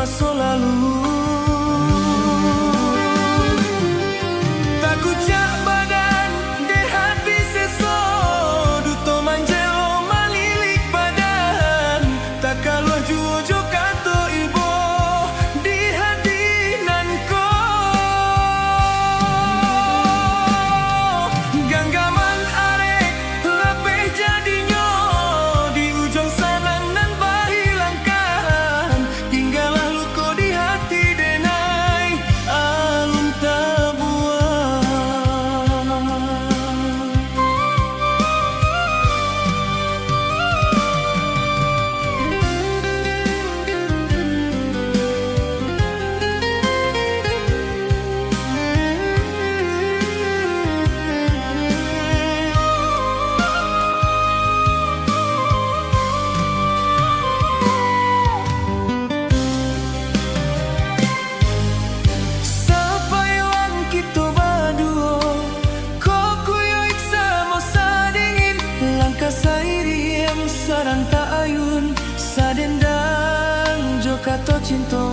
masa lalu. Tak kucak badan de hati seso, duto manjelo malilik badan. Tak kaluh juojo kato ibo di hati nanko. Ganggaman arek lepeh jadinya di ujung sanang nan bahilangkan. Tinggallah luko di hati denai alun tabuan. Sapayuan kita baduo, kok kuyo iksa mosa dingin. Langkah sairiem sarang tak ayun, sadendang jo kato cinta.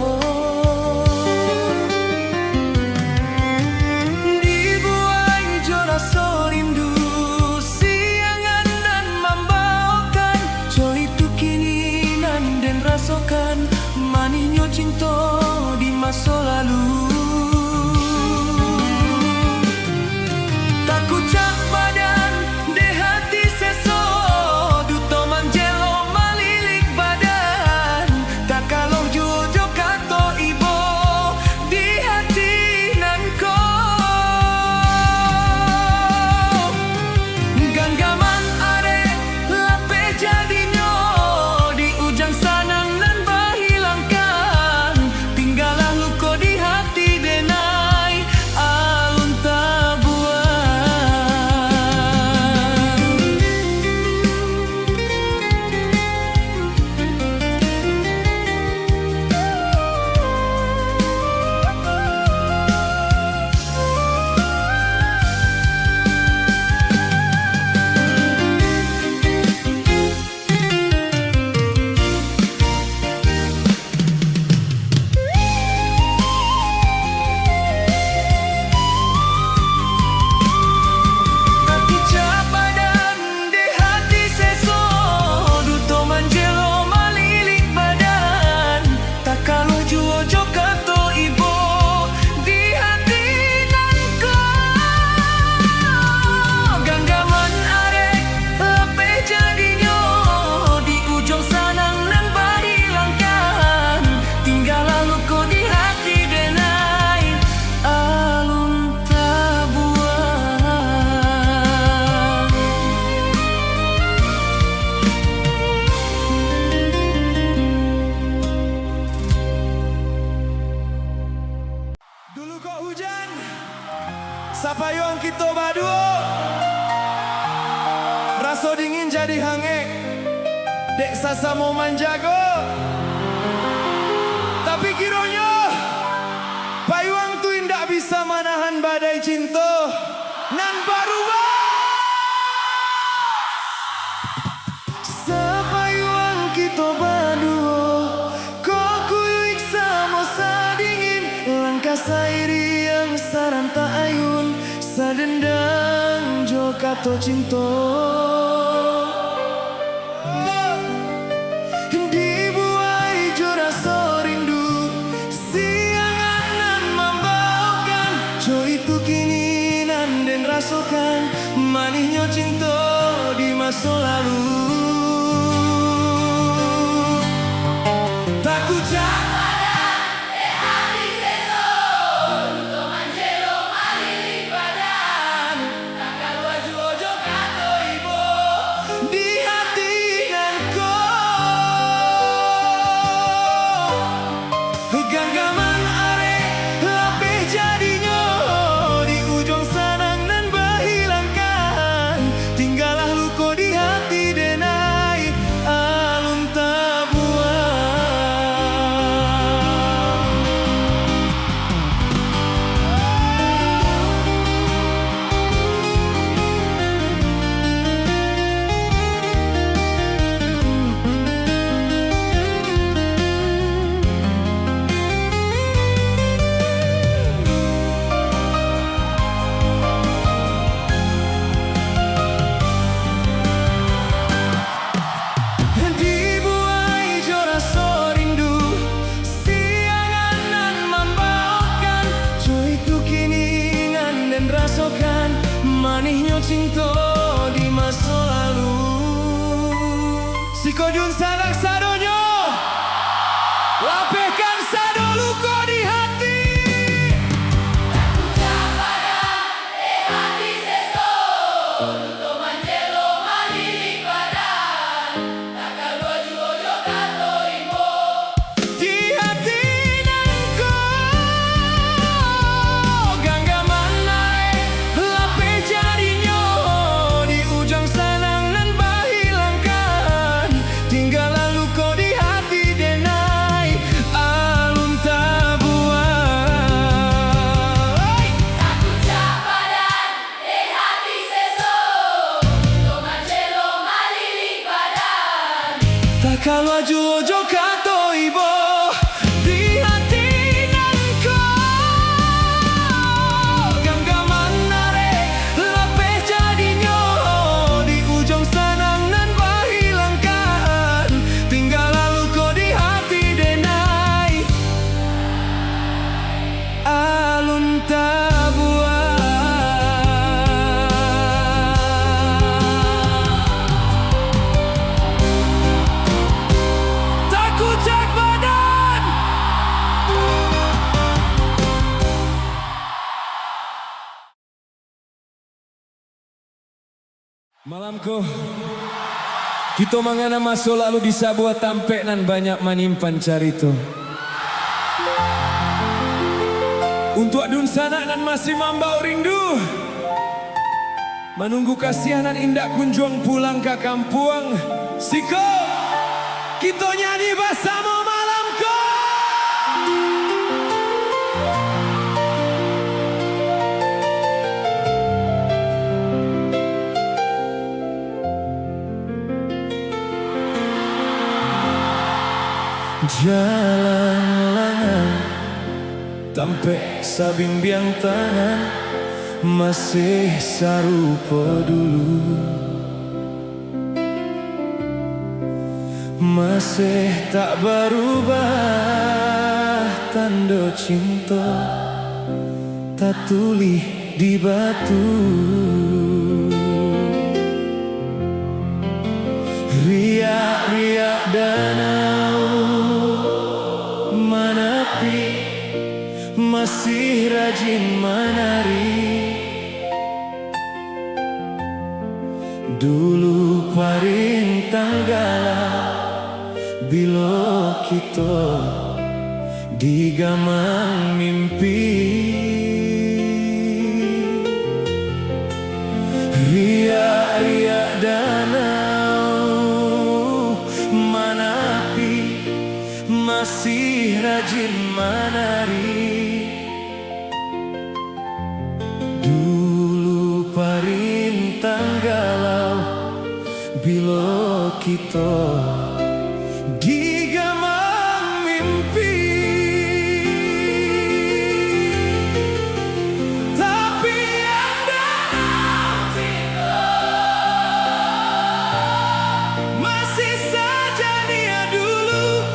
Dibuai jo rasa rindu, siangan dan membawakan. Jo itu kini nan den rasakan, manisnya cinta di masa lalu. Tak kucak badan de hati seso, duto manjelo malilik badan. Tak kalau jojo kato ibo di hati nanko. Ganggaman arek lepeh jadinya di ujang sanang nan bahilangkan. Tinggallah luko di hati denai alun tabuan. Tak kucak badan de hati seso, duto manjelo malilik badan. Tak kaluh juojo kato ibo di hati nanko. Ganggaman arek lepeh jadinya di ujung sanang nan bahilangkan. Tinggallah luko di hati denai alun tabuan. Dulu kok hujan, sapayuan kita baduo, rasa dingin jadi hangek. Dek sasa mau manjago, tapi kiranya payuang tu indak bisa menahan badai cinta nan berubah. Sapayuan kita baduo, kok kuyu iksa mosa dingin. Langkah sairi yang sarang tak ayun, sadendang jo kato cinta. Dibuai jo rasa rindu, siangan nan membawakan. Jo itu kini nan den rasakan, manisnya cinta di masa lalu. Tak kucak badan de hati seso, duto manjelo malilik badan. Tak kaluh juojo kato ibo di hati nanko. Ganggaman arek lepeh jadinya di ujung sanang nan bahilangkan. Tinggallah luko di hati denai rasakan manihnya cinta di masa lalu. Siko Jun sanak sadonyo lapehkan sado luka di hati. Kalau jojo kato ibo di hati nanko genggaman nare lepeh jadinya di ujung sana nan bahilangkan tinggal lalu kau di hati denai alun tabuan. Malamku kita mangana masuk lalu di sebuah tampek nan banyak manimpan carito. Untuk adun sana nan masih mambau rindu menunggu kasihanan indah kunjung pulang ke kampung. Siko kita nyanyi bersama malamku. Jalan lengan tampek sabimbiang tangan masih sarupa dulu, masih tak berubah tanda cinta tak tulis di batu. Riak-riak danau menepi masih rajin menari. Dulu paring tanggala bila kita digamang mimpi. Riak-riak danau menepi masih rajin menari. Dulu parintang galau bila kita digamang mimpi. Tapi yang dalam cinta masih saja dia dulu,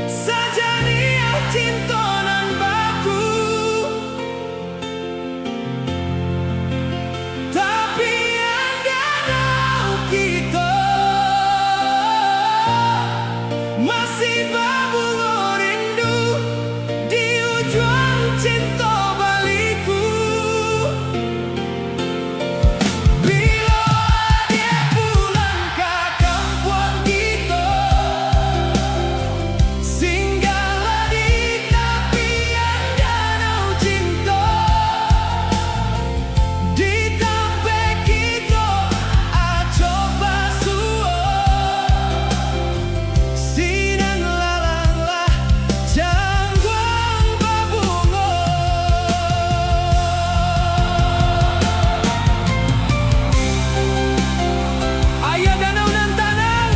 saja dia cinta nan baku. Tapi yang dalam kita masih berbunga rindu di ujung cinta baliku. Bila dia pulang ke kampung kita, singgahlah di tepian danau cinta. Di tampek kita coba suo sinang lalanglah jangguang babungo. Ayah danau nan tanang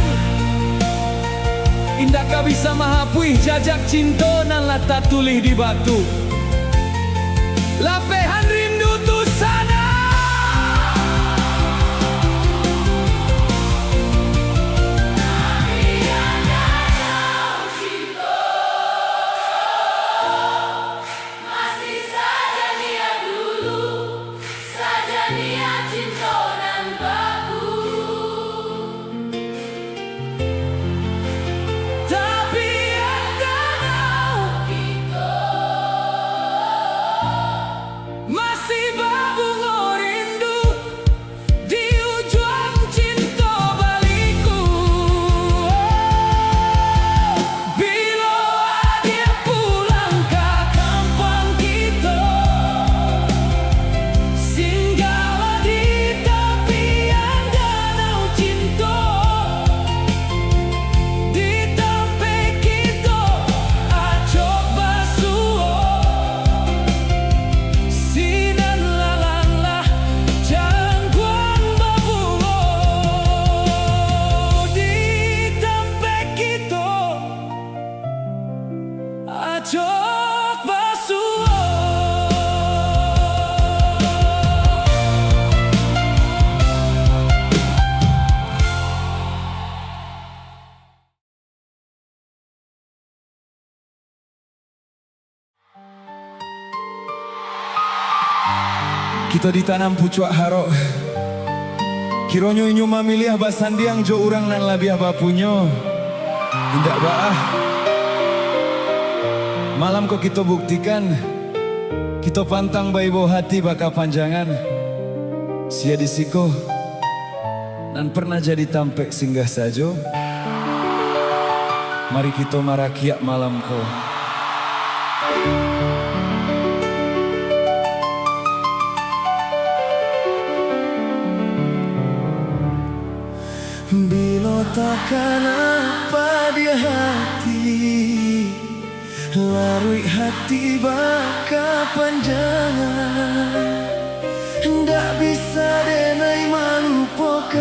indah ka bisa mahapui jajak cinta nan lata tulih di batu. Lapehan rindu tu sana Masih saja dia dulu, Pacok basuo. Kita ditanam pucuak harok. Kironyo inyo mamiliah basandiang jo urang nan labiah bapunyo. Indak baah. Malam kok kita buktikan, kita pantang baibo hati baka panjangan. Sia disiko, nan pernah jadi tampek singgah sajo. Mari kita marakiak malam ko. Bila takkan apa dia hati, larui hati baka panjangan. Ndak bisa denai malupakan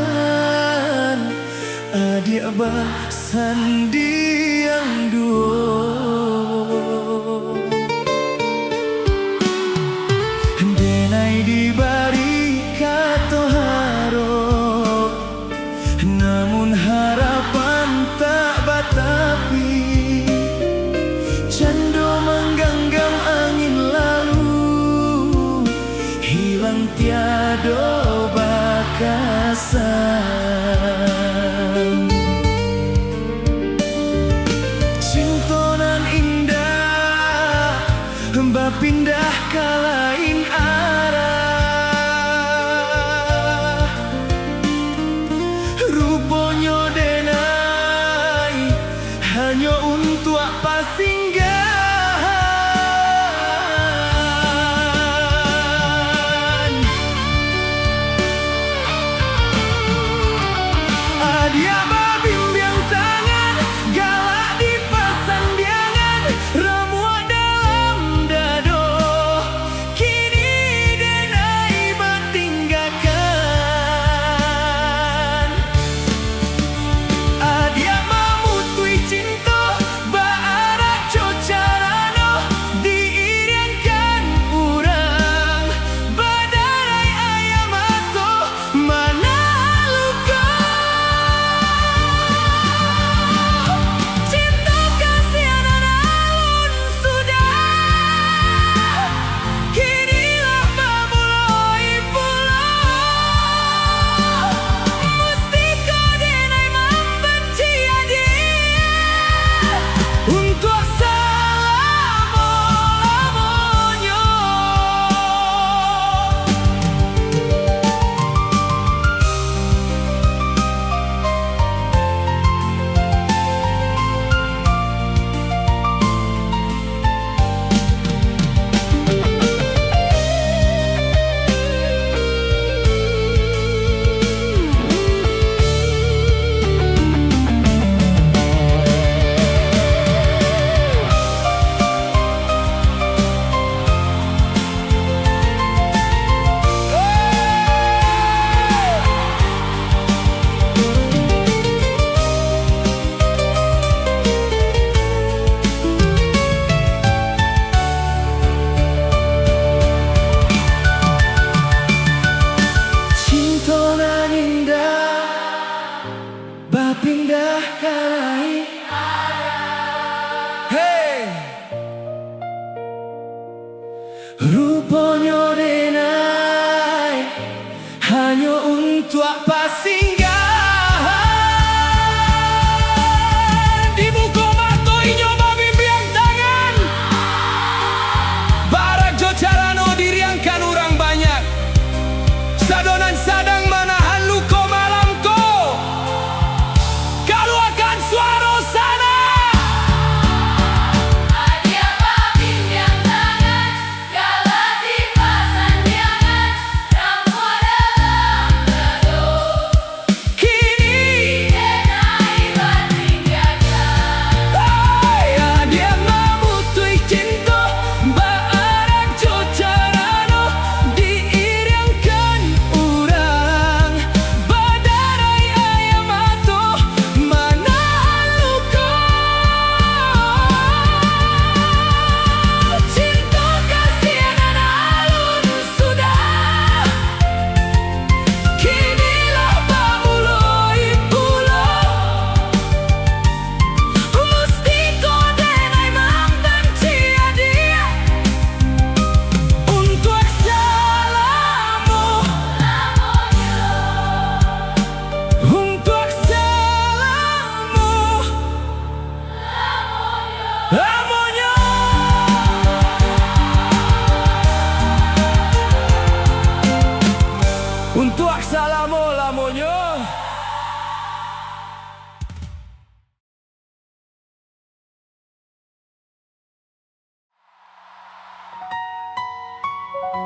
adik basandiang duo. Denai dibari kato harap, namun harapan tak batapi. Cando menggenggam angin lalu, hilang tiado bakasan. Cintonan indah, hamba pindah ke lain arah. Rupanya denai hanya untuk apa singgahan. Adia babimbiang tangan, galak di pasandiangan, remuk dalam dado. Kini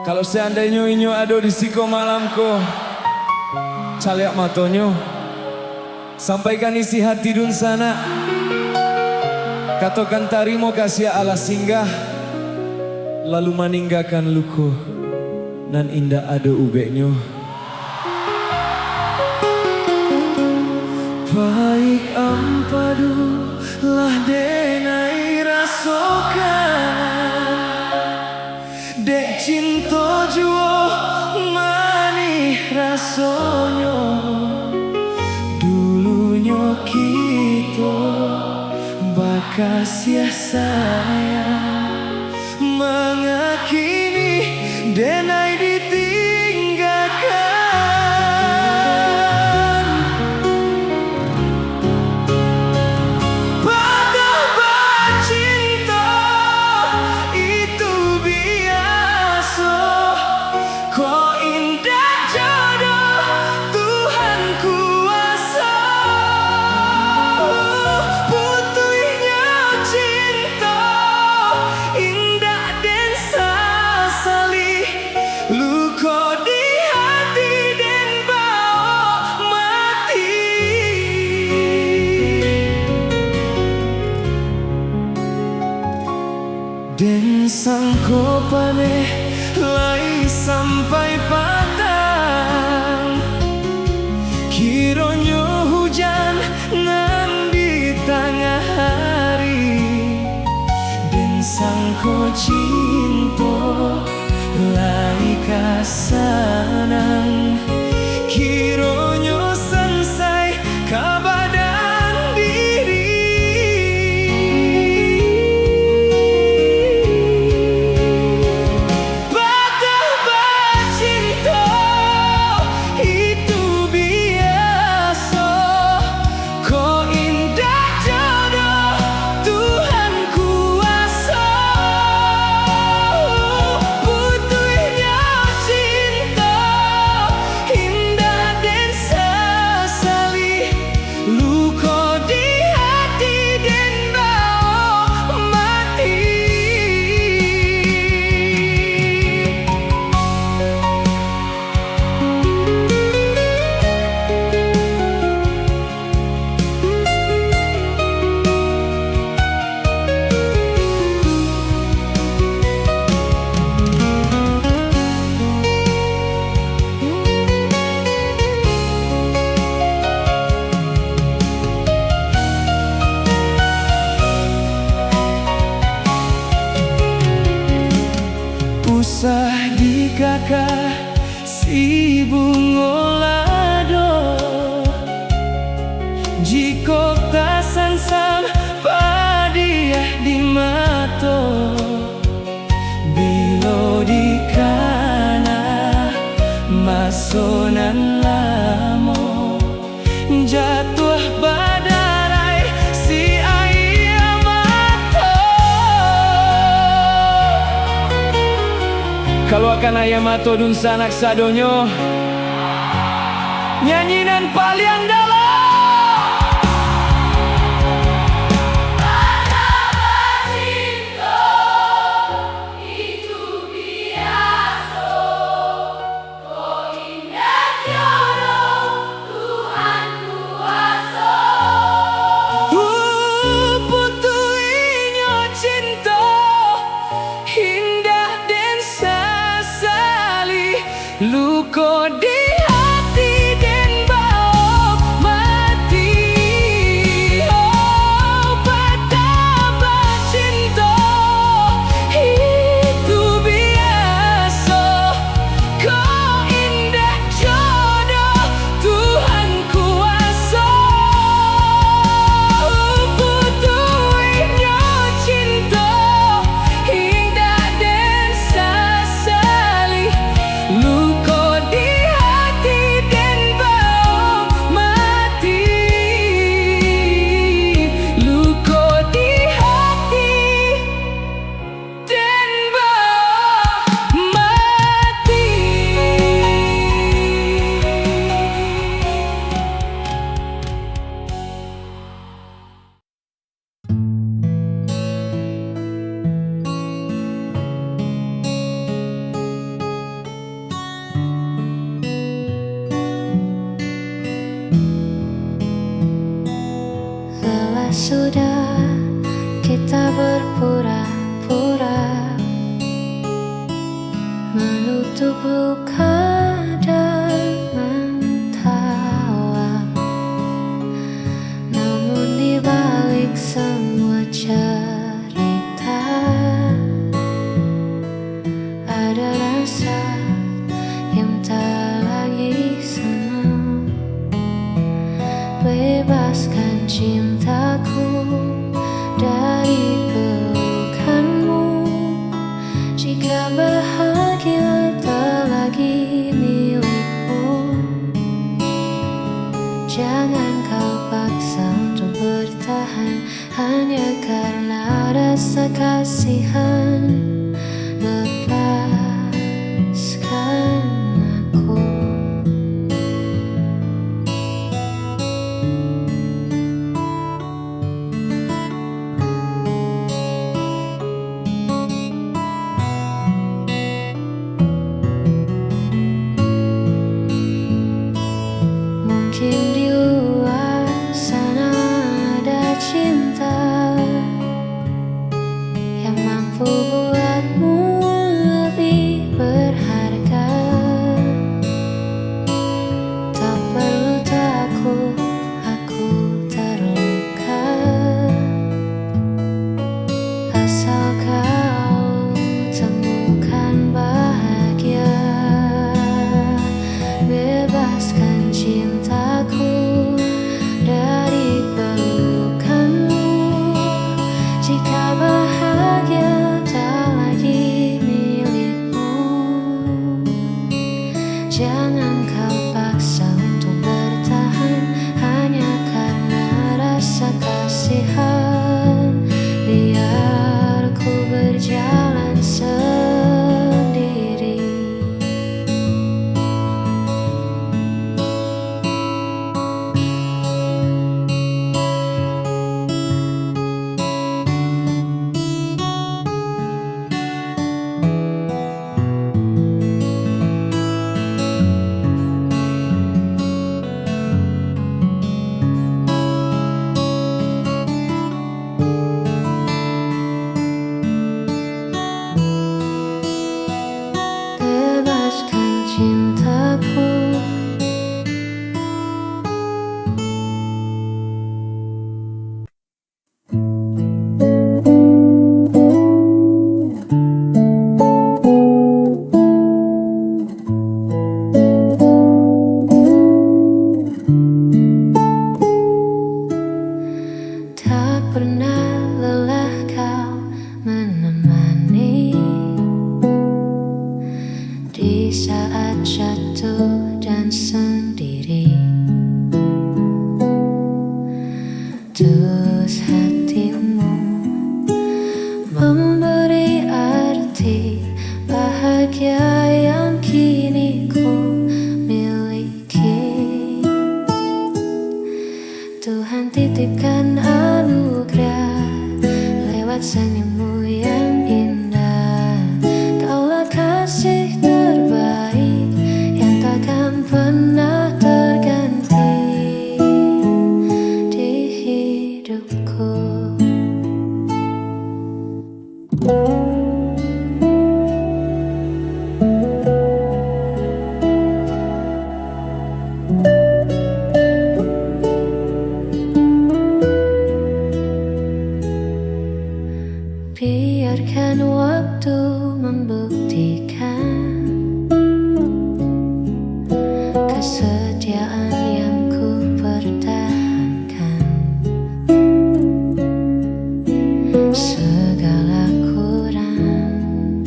Kalau seandainya inyo ado di siko malamko, caliak matonyo, sampaikan isi hati dun sana. Katakan tarimo kasih ala singgah, lalu meninggalkan luko, nan indah ado ubeknyo. Baik ampadu lah denai rasokan, dek cinta juo manih rasonyo. Dulunya kita bakas ya sayang, mengakini denai ditinggalkan. Patah bercinta itu biasa, kok indah jodoh Tuhan kuasa. Putuhnya cinta indah dan sasali, luka di hati dan bawa mati. Dan sangko paneh lai sampai patang, kironyo hujan nan di tengah hari. Dan sangko cinta lai kasanang, kironyo selesai kabadan diri. Patah bercinta itu biasa, kok indah jodoh Tuhan kuasa. Putuhnya cinta indah dan sesali, luka di hati dan bawa mati. Usah dikakak si bungolado, jika tak sansam padiah di mato. Bilo di kana masonan lamo, jatuh badarai si ayah mato. Kalau akan ayam atau dun sanak sadonyo, nyanyinan paling dalam. Putuhnya cinta indah dan sesali, luka di hati dan bawa kasihan, lepaskan aku. Mungkin di luar sana ada cinta yang mampu buatmu lebih berharga. Tak perlu takut, aku terluka, asal kau temukan bahagia. Bebaskan cintaku dari pelukanmu. Jika bahagia tak lagi milikmu, jangan kau paksa untuk bertahan hanya karena rasa kasihan. Biar ku berjalan sendiri. Bebaskan cintaku. Tak pernah lelah kau menemani di saat jatuh dan sendiri. Tulus hatimu memberi arti bahagia yang kini ku miliki. Tuhan titipkan anugerah lewat senyummu yang indah. Kaulah kasih terbaik yang takkan pernah terganti di hidupku. Biarkan waktu membuktikan kesetiaan yang ku pertahankan. Segala kurang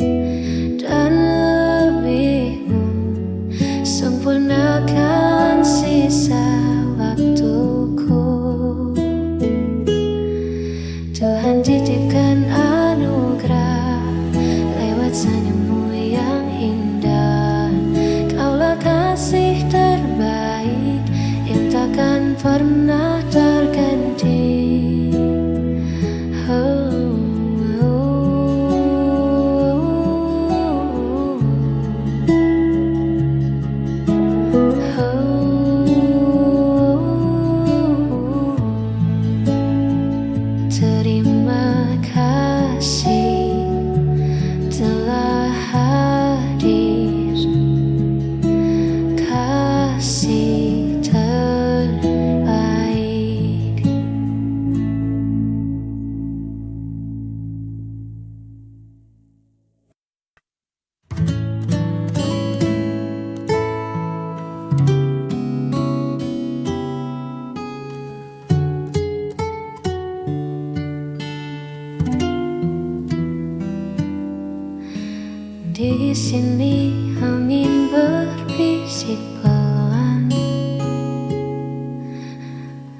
dan lebihmu, sempurnakan sisa waktuku. Tuhan titipkan anugerah lewat senyummu yang indah. Kaulah kasih terbaik yang takkan pernah terganti. Terima kasih telah hadir, kasih terbaik. Di sini angin berbisik pelan,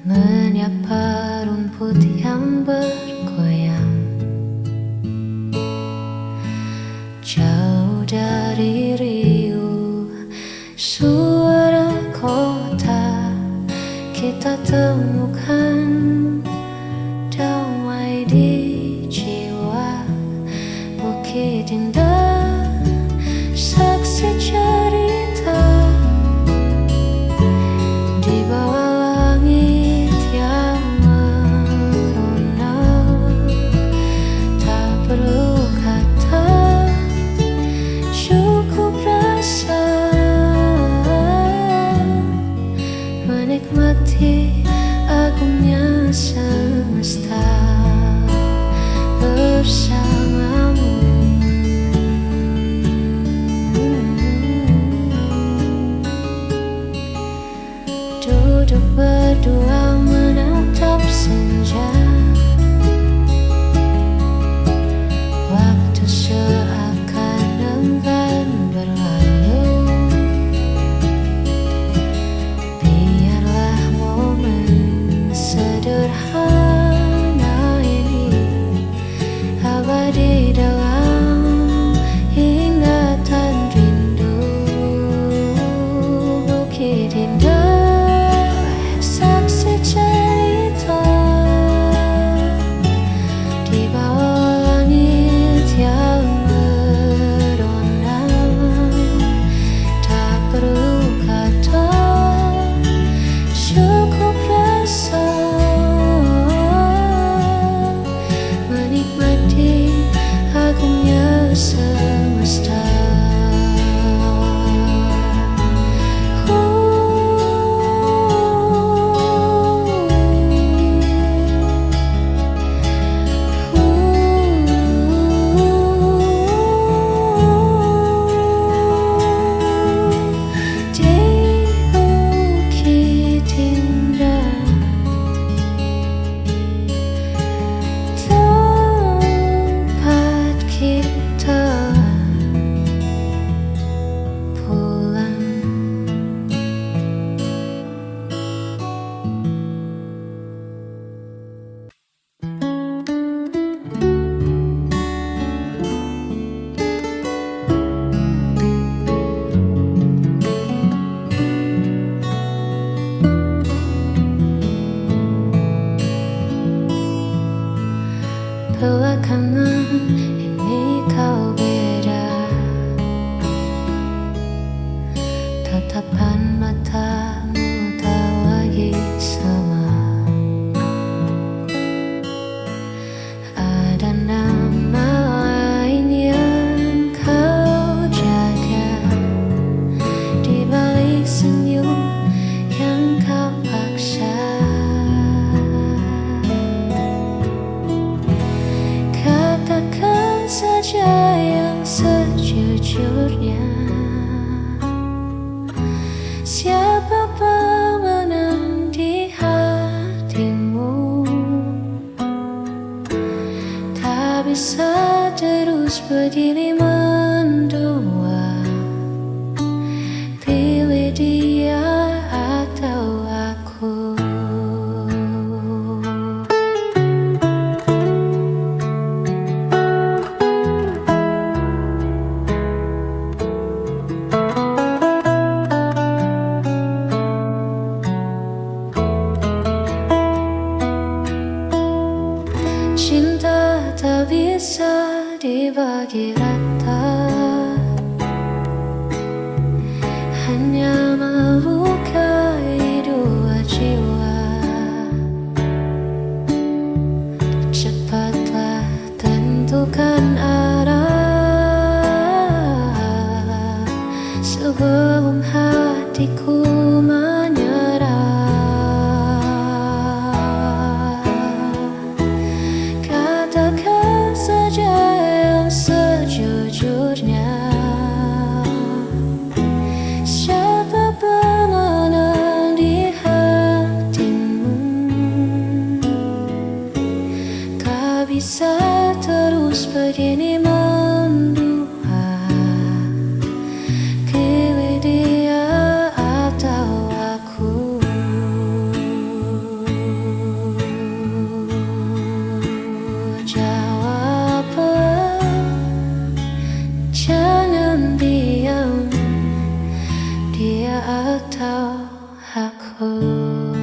menyapa rumput yang bergoyang. bukit indah, saksi cerita di bawah langit yang merona. Tak perlu kata, cukup rasa menikmati agungnya semesta bersamamu. Duduk berdua menatap senja, waktu seakan enggan berlalu. Biarlah momen sederhana ini abadi dalam ingatan rindu. Bukit indah, saksi cerita di bawah langit yang merona. Tak perlu kata, cukup rasa menikmati agungnya semesta. Di bukit indah, tempat kita pulang. Belakangan ini kau beda, tatapan matamu tak lagi sama. Ada nama lain yang kau jaga di balik senyum yang kau paksa. Katakan saja yang sejujurnya, siapa pemenang di hatimu? Tak bisa terus begini mendua, pilih dia atau aku. Cinta tak bisa dibagi rata, hanya melukai dua jiwa. Cepatlah tentukan arah sebelum hatiku menyerah. Katakan saja yang sejujurnya, siapa pemenang di hatimu? Tak bisa terus begini mendua, pilih dia atau aku. Jawablah, jangan diam, dia atau aku.